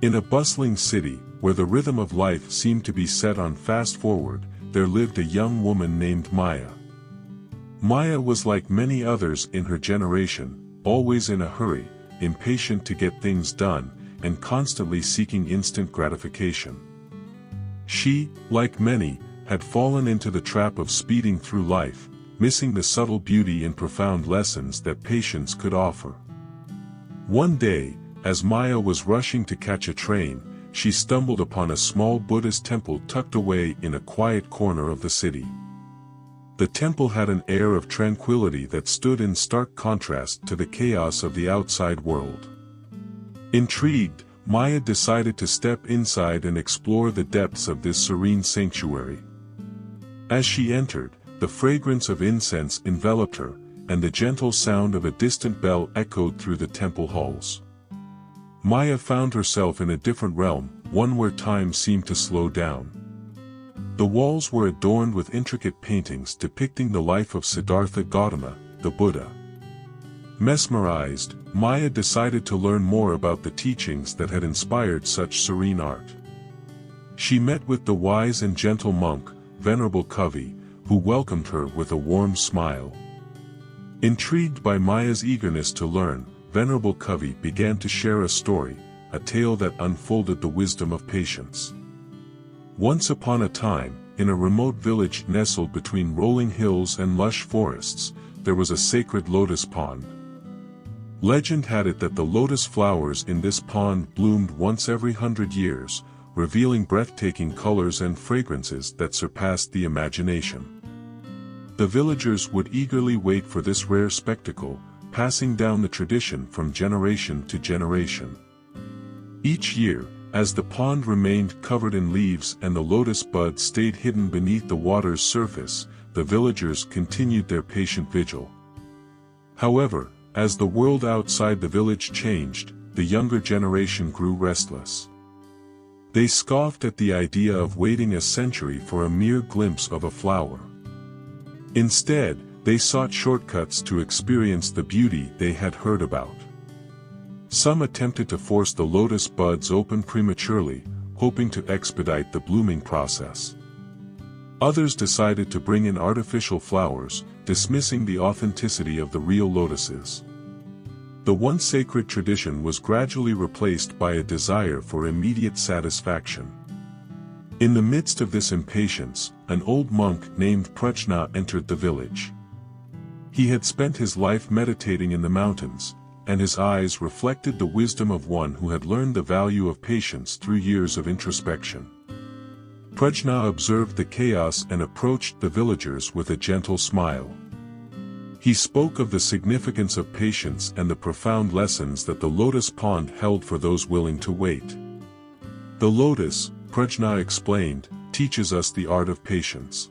In a bustling city, where the rhythm of life seemed to be set on fast forward, there lived a young woman named Maya. Maya was like many others in her generation, always in a hurry, impatient to get things done, and constantly seeking instant gratification. She, like many, had fallen into the trap of speeding through life, missing the subtle beauty and profound lessons that patience could offer. One day, as Maya was rushing to catch a train, she stumbled upon a small Buddhist temple tucked away in a quiet corner of the city. The temple had an air of tranquility that stood in stark contrast to the chaos of the outside world. Intrigued, Maya decided to step inside and explore the depths of this serene sanctuary. As she entered, the fragrance of incense enveloped her, and the gentle sound of a distant bell echoed through the temple halls. Maya found herself in a different realm, one where time seemed to slow down. The walls were adorned with intricate paintings depicting the life of Siddhartha Gautama, the Buddha. Mesmerized, Maya decided to learn more about the teachings that had inspired such serene art. She met with the wise and gentle monk, Venerable Kavi, who welcomed her with a warm smile. Intrigued by Maya's eagerness to learn, Venerable Kavi began to share a story, a tale that unfolded the wisdom of patience. Once upon a time, in a remote village nestled between rolling hills and lush forests, there was a sacred lotus pond. Legend had it that the lotus flowers in this pond bloomed once every 100 years, revealing breathtaking colors and fragrances that surpassed the imagination. The villagers would eagerly wait for this rare spectacle, passing down the tradition from generation to generation. Each year, as the pond remained covered in leaves and the lotus buds stayed hidden beneath the water's surface, the villagers continued their patient vigil. However, as the world outside the village changed, the younger generation grew restless. They scoffed at the idea of waiting a century for a mere glimpse of a flower. Instead, they sought shortcuts to experience the beauty they had heard about. Some attempted to force the lotus buds open prematurely, hoping to expedite the blooming process. Others decided to bring in artificial flowers, dismissing the authenticity of the real lotuses. The once sacred tradition was gradually replaced by a desire for immediate satisfaction. In the midst of this impatience, an old monk named Richness entered the village. He had spent his life meditating in the mountains, and his eyes reflected the wisdom of one who had learned the value of patience through years of introspection. Richness observed the chaos and approached the villagers with a gentle smile. He spoke of the significance of patience and the profound lessons that the lotus pond held for those willing to wait. The lotus, Richness explained, teaches us the art of patience.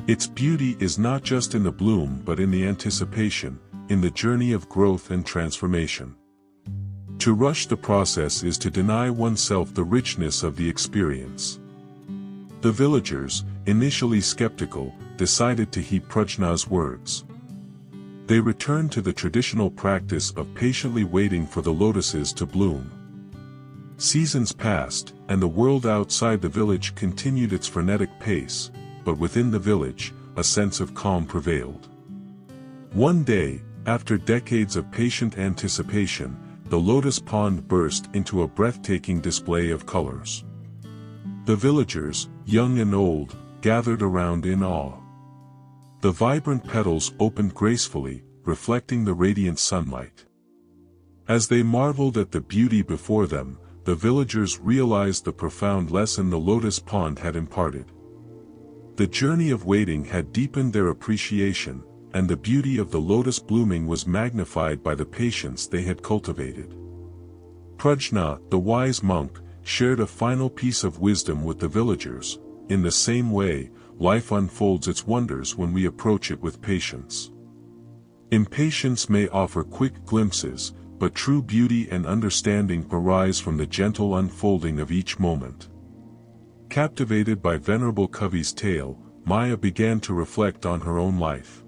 Its beauty is not just in the bloom but in the anticipation, in the journey of growth and transformation. To rush the process is to deny oneself the richness of the experience. The villagers, initially skeptical, decided to heed Richness's words. They returned to the traditional practice of patiently waiting for the lotuses to bloom. Seasons passed, and the world outside the village continued its frenetic pace, but within the village, a sense of calm prevailed. One day, after decades of patient anticipation, the lotus pond burst into a breathtaking display of colors. The villagers, young and old, gathered around in awe. The vibrant petals opened gracefully, reflecting the radiant sunlight. As they marveled at the beauty before them, the villagers realized the profound lesson the lotus pond had imparted. The journey of waiting had deepened their appreciation, and the beauty of the lotus blooming was magnified by the patience they had cultivated. Richness, the wise monk, shared a final piece of wisdom with the villagers. In the same way, life unfolds its wonders when we approach it with patience. Impatience may offer quick glimpses, but true beauty and understanding arise from the gentle unfolding of each moment. Captivated by Venerable Kavi's tale, Maya began to reflect on her own life.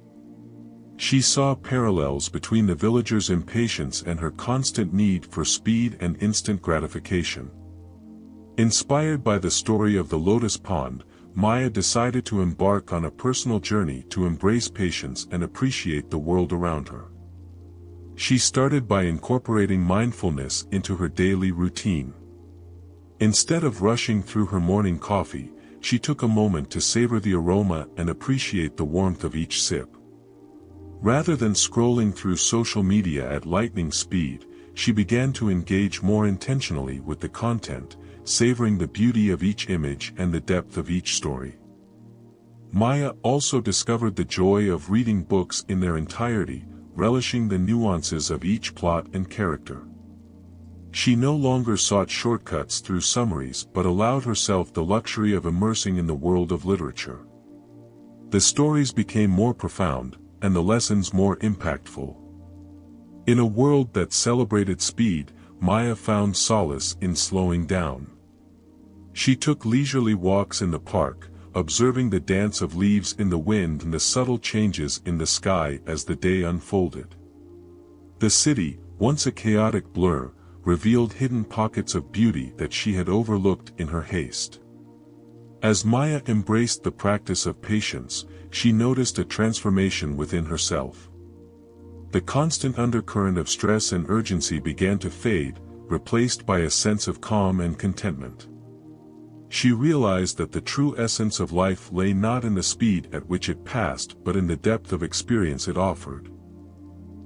She saw parallels between the villager's impatience and her constant need for speed and instant gratification. Inspired by the story of the lotus pond, Maya decided to embark on a personal journey to embrace patience and appreciate the world around her. She started by incorporating mindfulness into her daily routine. Instead of rushing through her morning coffee, she took a moment to savor the aroma and appreciate the warmth of each sip. Rather than scrolling through social media at lightning speed, she began to engage more intentionally with the content, savoring the beauty of each image and the depth of each story. Maya also discovered the joy of reading books in their entirety, relishing the nuances of each plot and character. She no longer sought shortcuts through summaries but allowed herself the luxury of immersing in the world of literature. The stories became more profound, and the lessons more impactful. In a world that celebrated speed, Maya found solace in slowing down. She took leisurely walks in the park, observing the dance of leaves in the wind and the subtle changes in the sky as the day unfolded. The city, once a chaotic blur, revealed hidden pockets of beauty that she had overlooked in her haste. As Maya embraced the practice of patience, she noticed a transformation within herself. The constant undercurrent of stress and urgency began to fade, replaced by a sense of calm and contentment. She realized that the true essence of life lay not in the speed at which it passed but in the depth of experience it offered.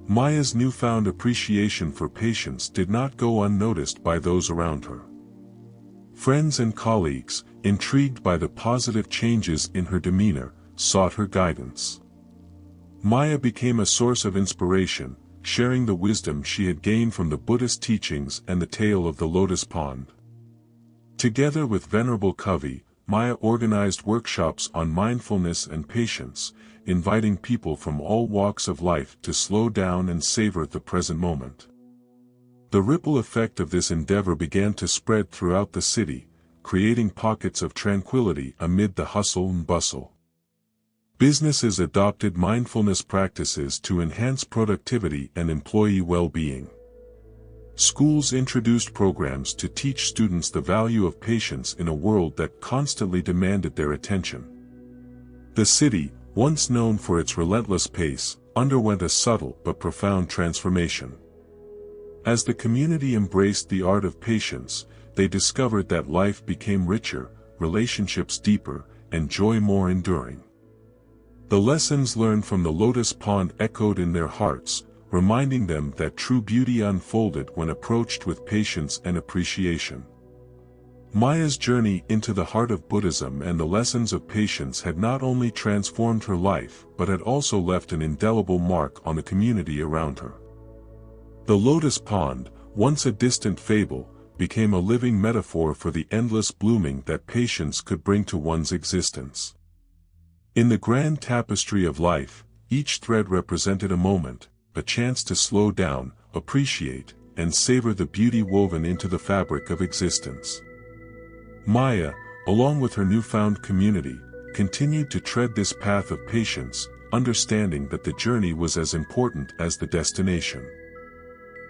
Maya's newfound appreciation for patience did not go unnoticed by those around her. Friends and colleagues, intrigued by the positive changes in her demeanor, sought her guidance. Maya became a source of inspiration, sharing the wisdom she had gained from the Buddhist teachings and the tale of the lotus pond. Together with Venerable Covey, Maya organized workshops on mindfulness and patience, inviting people from all walks of life to slow down and savor the present moment. The ripple effect of this endeavor began to spread throughout the city, creating pockets of tranquility amid the hustle and bustle. Businesses adopted mindfulness practices to enhance productivity and employee well-being. Schools introduced programs to teach students the value of patience in a world that constantly demanded their attention. The city, once known for its relentless pace, underwent a subtle but profound transformation. As the community embraced the art of patience, they discovered that life became richer, relationships deeper, and joy more enduring. The lessons learned from the lotus pond echoed in their hearts, reminding them that true beauty unfolded when approached with patience and appreciation. Maya's journey into the heart of Buddhism and the lessons of patience had not only transformed her life but had also left an indelible mark on the community around her. The lotus pond, once a distant fable, became a living metaphor for the endless blooming that patience could bring to one's existence. In the grand tapestry of life, each thread represented a moment, a chance to slow down, appreciate, and savor the beauty woven into the fabric of existence. Maya, along with her newfound community, continued to tread this path of patience, understanding that the journey was as important as the destination.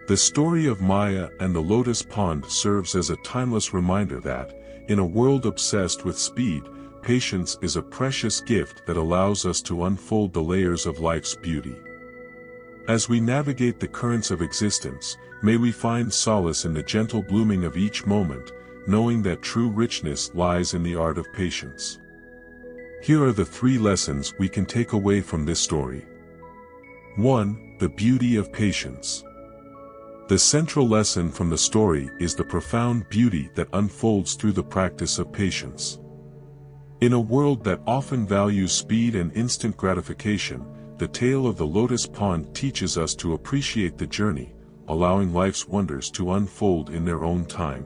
The story of Maya and the lotus pond serves as a timeless reminder that, in a world obsessed with speed, patience is a precious gift that allows us to unfold the layers of life's beauty. As we navigate the currents of existence, may we find solace in the gentle blooming of each moment, knowing that true richness lies in the art of patience. Here are the 3 lessons we can take away from this story. 1. The beauty of patience. The central lesson from the story is the profound beauty that unfolds through the practice of patience. In a world that often values speed and instant gratification, the tale of the lotus pond teaches us to appreciate the journey, allowing life's wonders to unfold in their own time.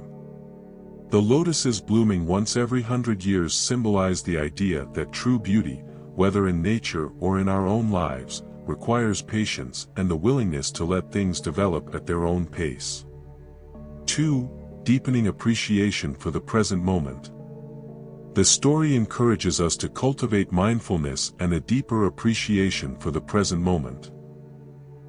The lotuses blooming once every 100 years symbolize the idea that true beauty, whether in nature or in our own lives, requires patience and the willingness to let things develop at their own pace. 2. Deepening appreciation for the present moment. The story encourages us to cultivate mindfulness and a deeper appreciation for the present moment.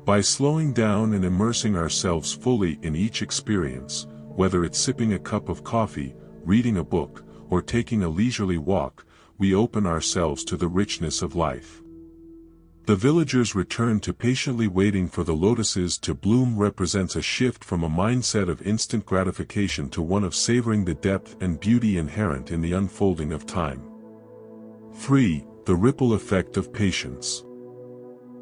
By slowing down and immersing ourselves fully in each experience, whether it's sipping a cup of coffee, reading a book, or taking a leisurely walk, we open ourselves to the richness of life. The villagers' return to patiently waiting for the lotuses to bloom represents a shift from a mindset of instant gratification to one of savoring the depth and beauty inherent in the unfolding of time. 3. The ripple effect of patience.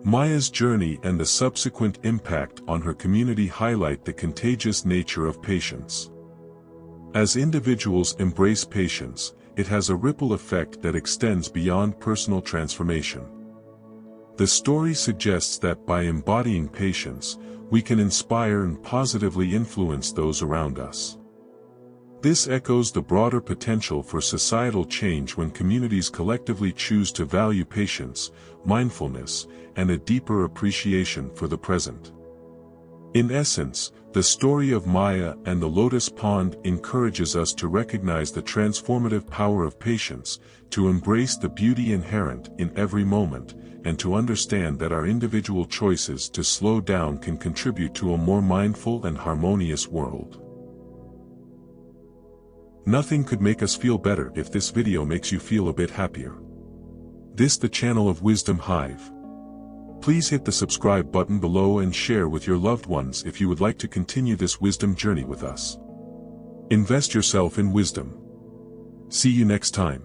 Maya's journey and the subsequent impact on her community highlight the contagious nature of patience. As individuals embrace patience, it has a ripple effect that extends beyond personal transformation. The story suggests that by embodying patience, we can inspire and positively influence those around us. This echoes the broader potential for societal change when communities collectively choose to value patience, mindfulness, and a deeper appreciation for the present. In essence, the story of Maya and the lotus pond encourages us to recognize the transformative power of patience, to embrace the beauty inherent in every moment, and to understand that our individual choices to slow down can contribute to a more mindful and harmonious world. Nothing could make us feel better if this video makes you feel a bit happier. This the channel of Wisdom Hive. Please hit the subscribe button below and share with your loved ones if you would like to continue this wisdom journey with us. Invest yourself in wisdom. See you next time.